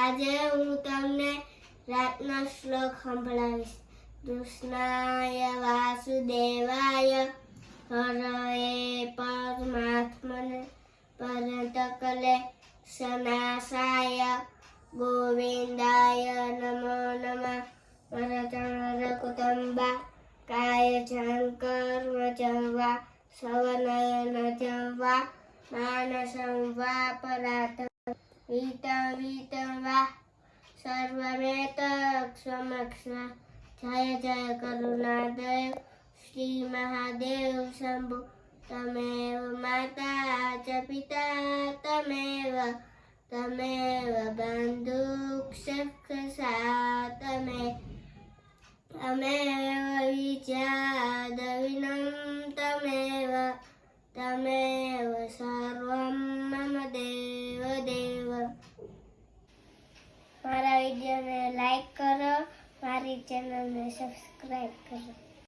આજે હું તમને રાતનો શ્લોક સંભળાવીશ. કૃષ્ણાય વાસુદેવાય હરએ પરમાત્મને પરતકલે સનાસાય ગોવિંદાય નમો નમઃ. પરતનરકુટુંબા કાય કર્મ જવા સવનયન જવા માનસં વા પરાત વિતં વા સર્વમેત સમક્ષ. જય જય કરુણાદેવ શ્રી મહાદેવ શંભુ. તમેવ માતા ચ પિતા તમેવ બંધુઃ સખા તમેવ વિદ્યાદવિનં તમેવ સર્વં મમ દેવ દેવ. મારા વિડીયોને લાઈક કરો, મારી ચેનલને સબસ્ક્રાઈબ કરો.